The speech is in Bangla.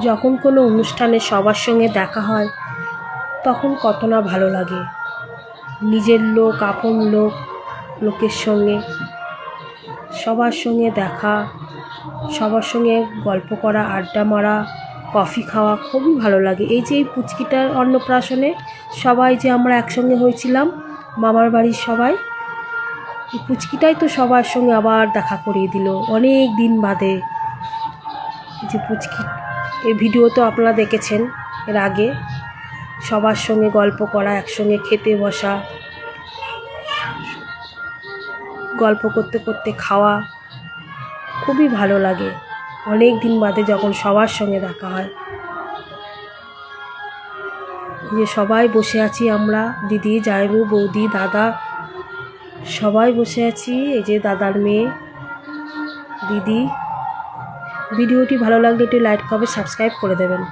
যখন কোনো অনুষ্ঠানে সবার সঙ্গে দেখা হয় তখন কত না ভালো লাগে। নিজের লোক, আপন লোকের সঙ্গে সবার সঙ্গে দেখা, সবার সঙ্গে গল্প করা, আড্ডা মারা, কফি খাওয়া খুবই ভালো লাগে। এই যে এই পুচকিটার অন্নপ্রাশনে সবাই যে আমরা একসঙ্গে হয়েছিলাম, মামার বাড়ির সবাই, এই পুচকিটাই তো সবার সঙ্গে আবার দেখা করিয়ে দিল অনেক দিন বাদে। যে পুচকি, এই ভিডিও তো আপনারা দেখেছেন এর আগে, সবার সঙ্গে গল্প করা, একসঙ্গে খেতে বসা, গল্প করতে করতে খাওয়া খুবই ভালো লাগে অনেক দিন বাদে যখন সবার সঙ্গে দেখা হয়। যে সবাই বসে আছি আমরা, দিদি, জামাইবু, বৌদি, দাদা, সবাই বসে আছি। এই যে দাদার মেয়ে, দিদি। ভিডিওটি ভালো লাগলে একটু লাইক, কমেন্ট, সাবস্ক্রাইব করে দেবেন।